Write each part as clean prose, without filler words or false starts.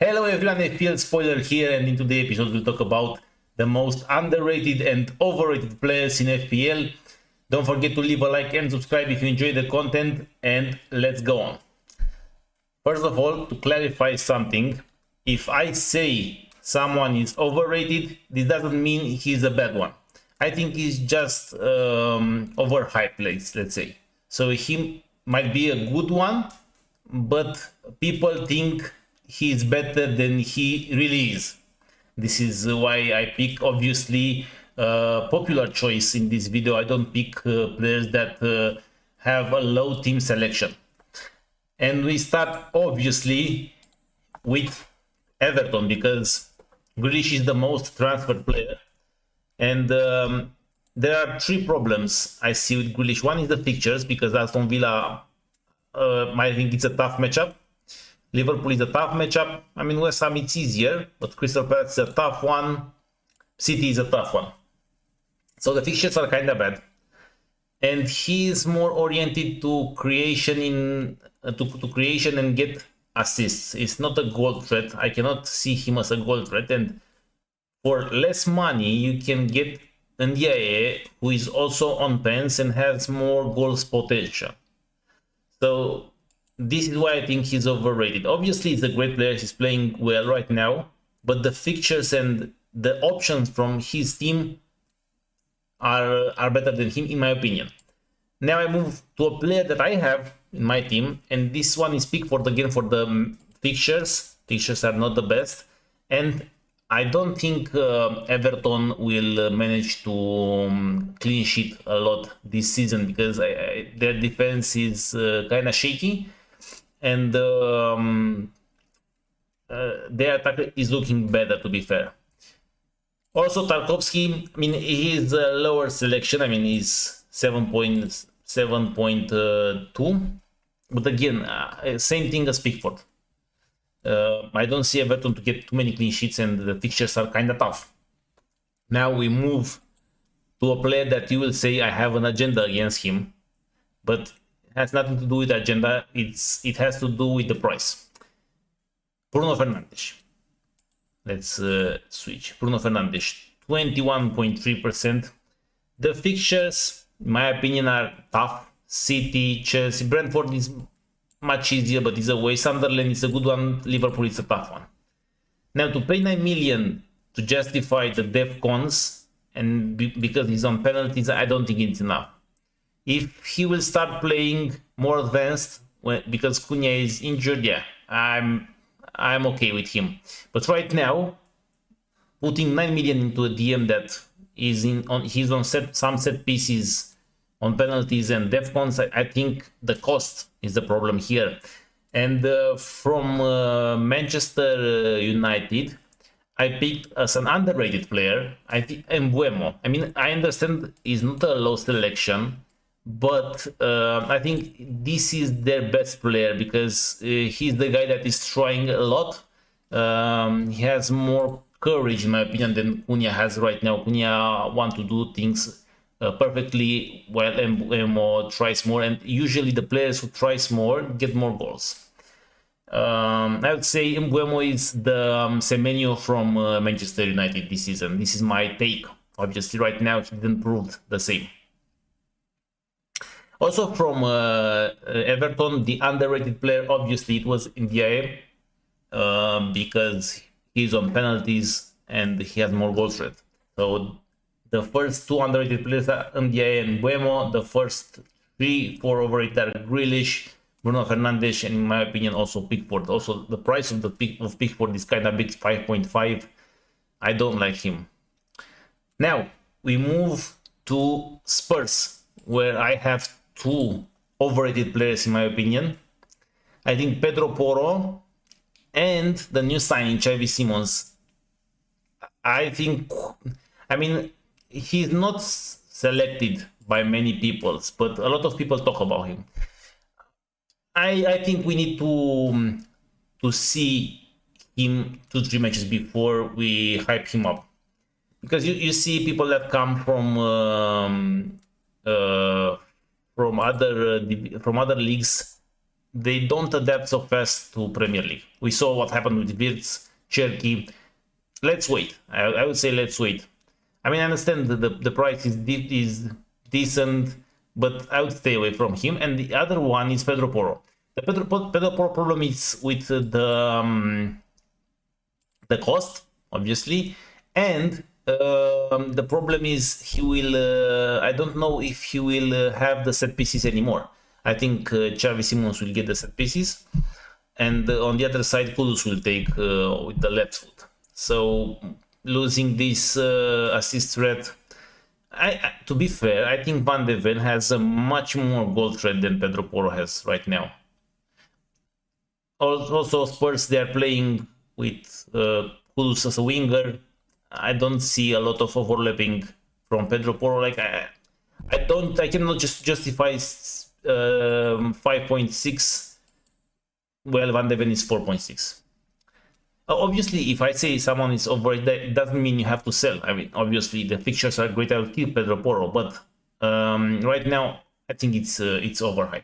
Hello everyone, FPL Spoiler here, and in today's episode we'll talk about the most underrated and overrated players in FPL. Don't forget to leave a like and subscribe if you enjoy the content, and let's go on. First of all, to clarify something, if I say someone is overrated, this doesn't mean he's a bad one. I think he's just overhyped, let's say. So he might be a good one, but people think he's better than he really is. This is why I pick, obviously, popular choice in this video. I don't pick players that have a low team selection. And we start, obviously, with Everton, because Grealish is the most transferred player. And there are three problems I see with Grealish. One is the fixtures, because Aston Villa, I think it's a tough matchup. Liverpool is a tough matchup. I mean, West Ham it's easier, but Crystal Palace is a tough one. City is a tough one. So the fixtures are kind of bad. And he is more oriented to creation creation and get assists. It's not a goal threat. I cannot see him as a goal threat. And for less money, you can get Ndiaye, who is also on pens and has more goals potential. So this is why I think he's overrated. Obviously, he's a great player. He's playing well right now, but the fixtures and the options from his team are better than him, in my opinion. Now I move to a player that I have in my team, and this one is Pickford again for the fixtures. Fixtures are not the best, and I don't think Everton will manage to clean sheet a lot this season, because their defense is kind of shaky, and their attack is looking better, to be fair. Also, Tarkowski, I mean, he's a lower selection. I mean, he's 7.2, but again, same thing as Pickford. I don't see Everton to get too many clean sheets, and the fixtures are kind of tough. Now we move to a player that you will say I have an agenda against him, but it has nothing to do with the agenda. It has to do with the price. Bruno Fernandes. Let's switch. Bruno Fernandes, 21.3%. The fixtures, in my opinion, are tough. City, Chelsea, Brentford is much easier, but it's away. Sunderland is a good one. Liverpool is a tough one. Now, to pay 9 million to justify the def cons, and because he's on penalties, I don't think it's enough. If he will start playing more advanced, because Cunha is injured, yeah, I'm okay with him. But right now, putting 9 million into a DM that is he's on some set pieces, on penalties and def cons, I think the cost is the problem here. And from Manchester United, I picked as an underrated player, I think, Mbeumo. I mean, I understand he's not a low selection, but I think this is their best player, because he's the guy that is trying a lot. He has more courage, in my opinion, than Cunha has right now. Cunha wants to do things perfectly, while Mbeumo tries more, and usually the players who tries more get more goals. I would say Mbeumo is the Semenyo from Manchester United this season. This is my take. Obviously, right now he didn't prove the same. Also from Everton, the underrated player, obviously it was Ndiaye, because he's on penalties and he has more goal threat. So the first two underrated players are Ndiaye and Mbeumo. The first 3-4 overrated are Grealish, Bruno Fernandes, and in my opinion also Pickford. Also, the price of Pickford is kind of big, 5.5. I don't like him. Now we move to Spurs, where I have two overrated players in my opinion. I think Pedro Porro and the new signing Xavi Simons. I mean, he's not selected by many people, but a lot of people talk about him. I think we need to see him 2-3 matches before we hype him up, because you see people that come from other leagues they don't adapt so fast to Premier League. We saw what happened with Wirtz, Cherky. Let's wait. I would say let's wait. I mean, I understand the price is decent, but I would stay away from him. And the other one is Pedro Porro. The Pedro Porro problem is with the cost, obviously, and the problem is he will. I don't know if he will have the set pieces anymore. I think Xavi Simons will get the set pieces, and on the other side, Kudus will take with the left foot. So losing this assist threat. To be fair, I think Van de Ven has a much more goal threat than Pedro Porro has right now. Also, Spurs, they are playing with Kudus as a winger. I don't see a lot of overlapping from Pedro Porro. Like I cannot just justify 5.6. Well, Van de Ven is 4.6. Obviously, if I say someone is overrated, it doesn't mean you have to sell. I mean, obviously, the fixtures are great. I will keep Pedro Porro, but right now, I think it's overhyped.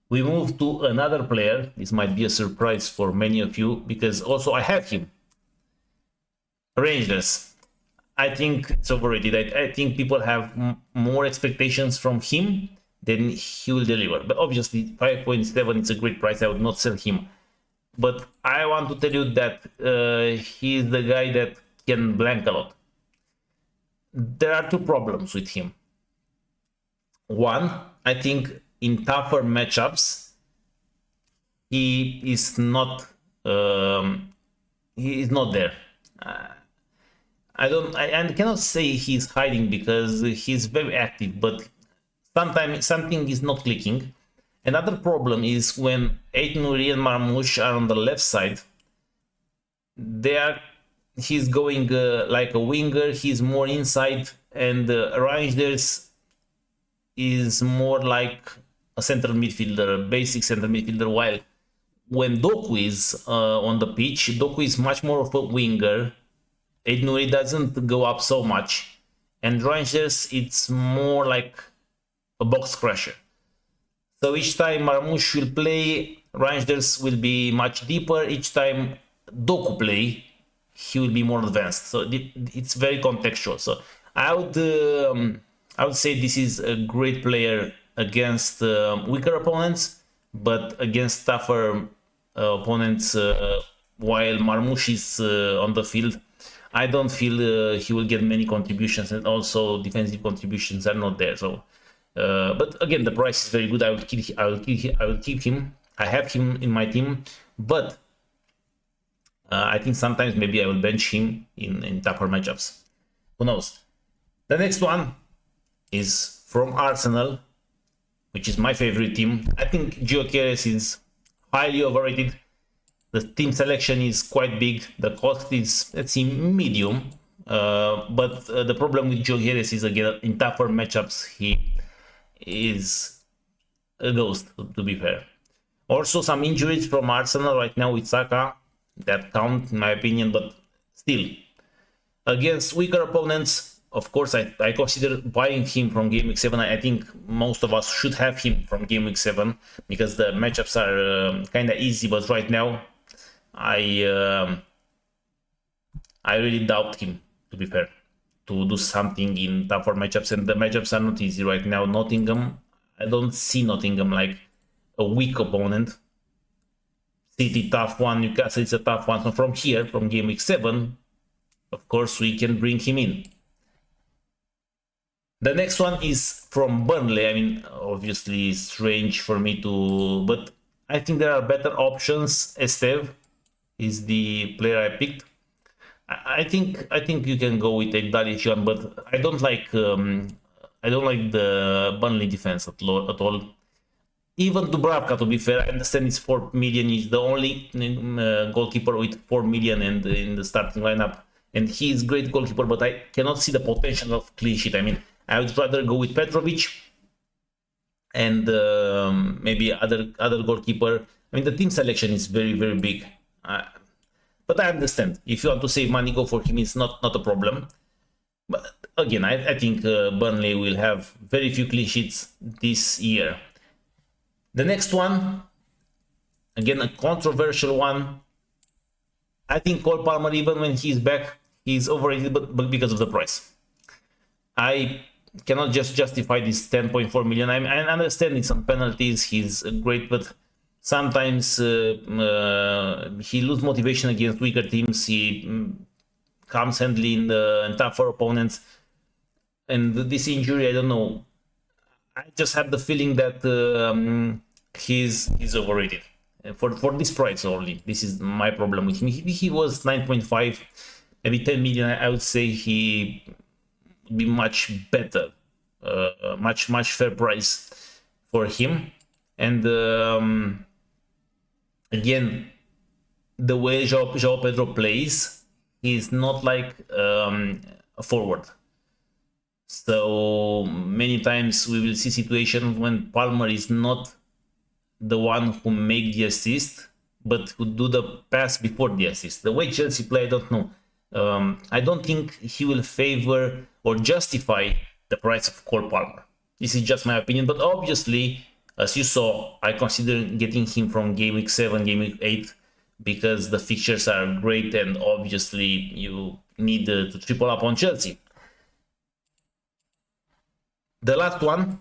We move to another player. This might be a surprise for many of you because also I have him. Rangers. I think it's overrated. I think people have more expectations from him than he will deliver. But obviously, 5.7 is a great price. I would not sell him. But I want to tell you that he is the guy that can blank a lot. There are two problems with him. One, I think in tougher matchups, he is not there. I cannot say he's hiding because he's very active, but sometimes something is not clicking. Another problem is when Aït-Nouri and Marmoush are on the left side. He's going like a winger. He's more inside, and Reinders is more like a central midfielder, a basic central midfielder. While when Doku is on the pitch, Doku is much more of a winger. Aït-Nouri doesn't go up so much, and Reinders it's more like a box crusher. So each time Marmoush will play, Reinders will be much deeper. Each time Doku play, he will be more advanced. So it's very contextual. So I would say this is a great player against weaker opponents, but against tougher opponents, while Marmoush is on the field, I don't feel he will get many contributions, and also defensive contributions are not there. So. But again, the price is very good. I will keep him. I have him in my team, but I think sometimes maybe I will bench him in tougher matchups. Who knows? The next one is from Arsenal, which is my favorite team. I think Gyökeres is highly overrated. The team selection is quite big. The cost is, let's see, medium. But the problem with Gyökeres is, again, in tougher matchups, he is a ghost, to be fair. Also, some injuries from Arsenal right now with Saka that count, in my opinion, but still, against weaker opponents, of course, I consider buying him from game week 7. I think most of us should have him from game week 7 because the matchups are kind of easy, but right now, I really doubt him, to be fair, to do something in tougher matchups, and the matchups are not easy right now. Nottingham, I don't see Nottingham like a weak opponent. City, tough one. Newcastle is a tough one. So from here, from game week 7, of course, we can bring him in. The next one is from Burnley. I mean, obviously, strange for me to, but I think there are better options. Esteve is the player I picked. I think you can go with Ekdal, but I don't like the Burnley defense at all. Even Dubravka, to be fair, I understand it's 4 million. He's the only goalkeeper with 4 million and in the starting lineup, and he is great goalkeeper. But I cannot see the potential of clean sheet. I mean, I would rather go with Petrovic and maybe other goalkeeper. I mean, the team selection is very, very big. But I understand. If you want to save money, go for him. It's not a problem. But again, I think Burnley will have very few clean sheets this year. The next one Again, a controversial one. I think Cole Palmer, even when he's back, he's overrated, but because of the price. I cannot just justify this 10.4 million. I understand it's on penalties. He's great, but sometimes he loses motivation against weaker teams. He comes handling in tougher opponents. And this injury, I don't know. I just have the feeling that he's overrated for this price only. This is my problem with him. He was 9.5, maybe 10 million. I would say he would be much better, much fair price for him. And again, the way João Pedro plays, he's not like a forward. So many times we will see situations when Palmer is not the one who make the assist, but who do the pass before the assist. The way Chelsea play, I don't know. I don't think he will favor or justify the price of Cole Palmer. This is just my opinion, but obviously, as you saw, I consider getting him from game week 7, game week 8, because the fixtures are great and obviously you need to triple up on Chelsea. The last one,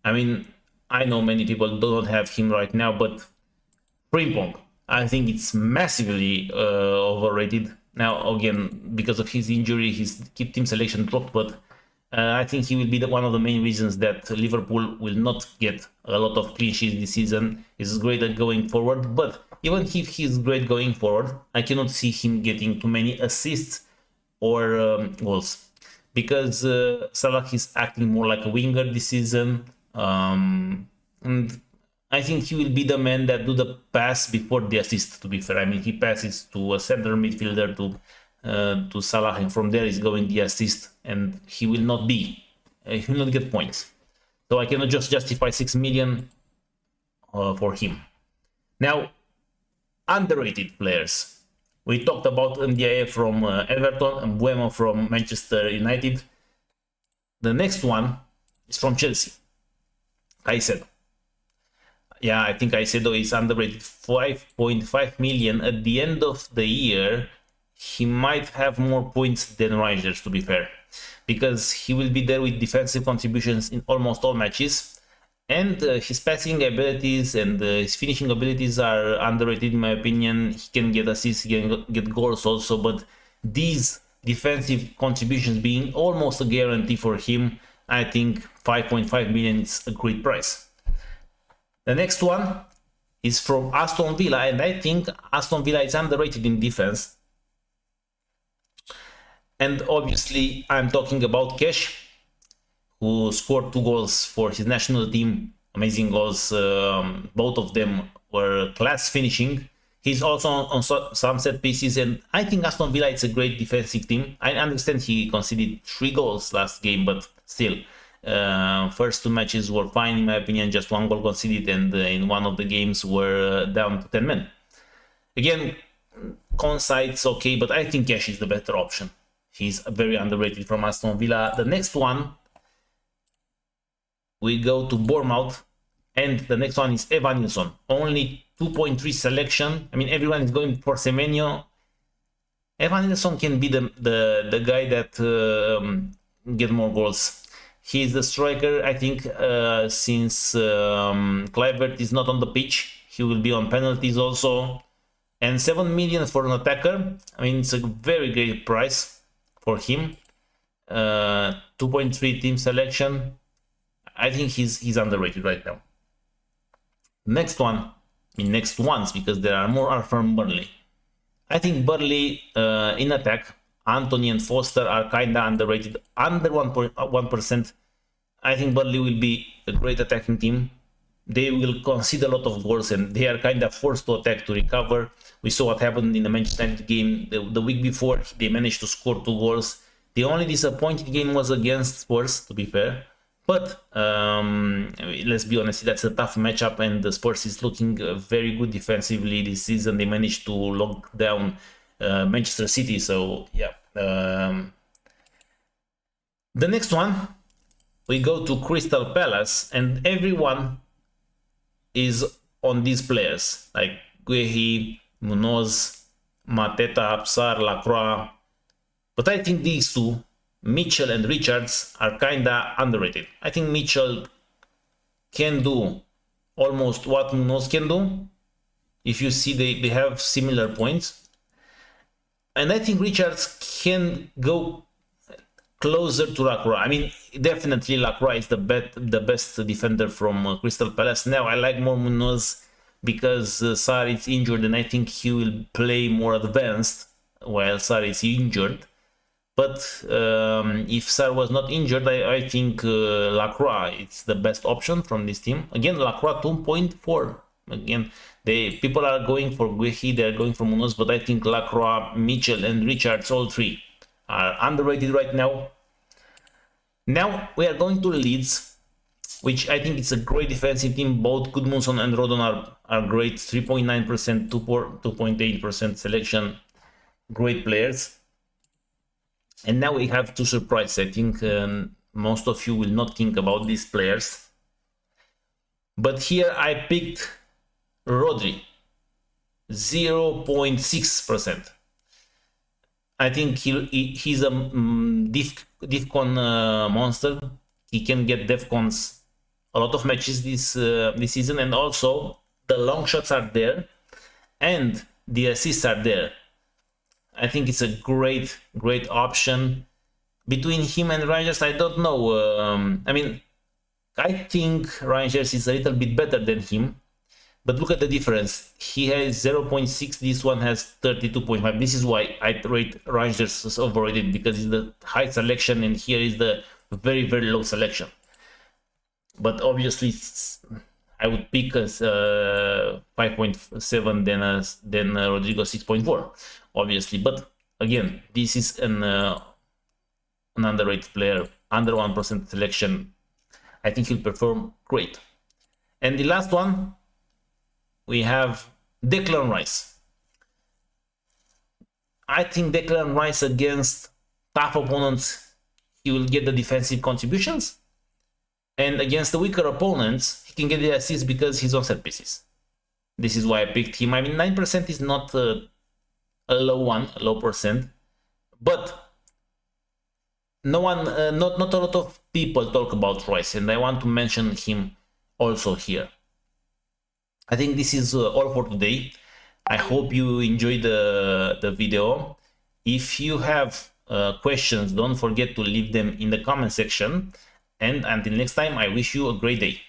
I mean, I know many people do not have him right now, but Frimpong, I think it's massively overrated. Now, again, because of his injury, his team selection dropped, but I think he will be one of the main reasons that Liverpool will not get a lot of clean sheets this season. He's great at going forward, but even if he's great going forward, I cannot see him getting too many assists or goals. Because Salah is acting more like a winger this season, and I think he will be the man that do the pass before the assist. To be fair, I mean he passes to a center midfielder to Salah, and from there is going the assist, and he will not get points. So I cannot just justify 6 million for him. Now, underrated players. We talked about Ndiaye from Everton and Buemo from Manchester United. The next one is from Chelsea. Caicedo. Yeah, I think Caicedo is underrated. 5.5 million at the end of the year. He might have more points than Reijers, to be fair, because he will be there with defensive contributions in almost all matches. And his passing abilities and his finishing abilities are underrated in my opinion. He can get assists, he can get goals also, but these defensive contributions being almost a guarantee for him, I think 5.5 million is a great price. The next one is from Aston Villa, and I think Aston Villa is underrated in defense. And obviously I'm talking about Cash, who scored 2 goals for his national team. Amazing goals. Both of them were class finishing. He's also on some set pieces, and I think Aston Villa is a great defensive team. I understand he conceded 3 goals last game, but still, first 2 matches were fine in my opinion. Just 1 goal conceded, and in one of the games were down to 10 men. Again, Conside's okay, but I think Cash is the better option. He's very underrated from Aston Villa. The next one, we go to Bournemouth, and the next one is Evan Nilsson. Only 2.3 selection. I mean, everyone is going for Semenyo. Evan Nilsson can be the guy that get more goals. He is the striker. I think since Kluivert is not on the pitch, he will be on penalties also. And 7 million for an attacker. I mean, it's a very great price for him. 2.3 team selection. I think he's underrated right now. Next one, I mean next ones, because there are more, are from Burnley. I think Burnley in attack, Anthony and Foster are kinda underrated, under 1%. I think Burnley will be a great attacking team. They will concede a lot of goals, and they are kind of forced to attack to recover. We saw what happened in the Manchester United game the week before. They managed to score 2 goals. The only disappointing game was against Spurs, to be fair. But let's be honest, that's a tough matchup, and the Spurs is looking very good defensively this season. They managed to lock down Manchester City, so yeah. The next one, we go to Crystal Palace, and everyone is on these players like Guehi, Munoz, Mateta, Psar, Lacroix. But I think these two, Mitchell and Richards, are kinda underrated. I think Mitchell can do almost what Munoz can do. If you see, they have similar points. And I think Richards can go closer to Lacroix. I mean, definitely Lacroix is the best defender from Crystal Palace. Now, I like more Munoz because Sarr is injured, and I think he will play more advanced while Sarr is injured. But if Sarr was not injured, I think Lacroix is the best option from this team. Again, Lacroix 2.4. Again, people are going for Guehi, they are going for Munoz, but I think Lacroix, Mitchell, and Richards, all three, are underrated right now. Now we are going to Leeds, which I think it's a great defensive team. Both Gudmundsson and Rodon are great. 3.9%, 2.8% selection. Great players. And now we have two surprises. I think most of you will not think about these players. But here I picked Rodri, 0.6%. I think he's a DEFCON monster. He can get DEFCONs a lot of matches this season, and also the long shots are there and the assists are there. I think it's a great option. Between him and Rangers, I don't know. I mean, I think Rangers is a little bit better than him. But look at the difference. He has 0.6, this one has 32.5. This is why I rate Rangers as overrated, because it's the high selection and here is the very low selection. But obviously, I would pick as 5.7 than Rodrigo 6.4, obviously. But again, this is an underrated player, under 1% selection. I think he'll perform great. And the last one, we have Declan Rice. I think Declan Rice against tough opponents, he will get the defensive contributions. And against the weaker opponents, he can get the assists because he's on set pieces. This is why I picked him. I mean, 9% is not a low percent. But no one, not a lot of people talk about Rice, and I want to mention him also here. I think this is all for today. I hope you enjoyed the video. If you have questions, don't forget to leave them in the comment section. And until next time, I wish you a great day.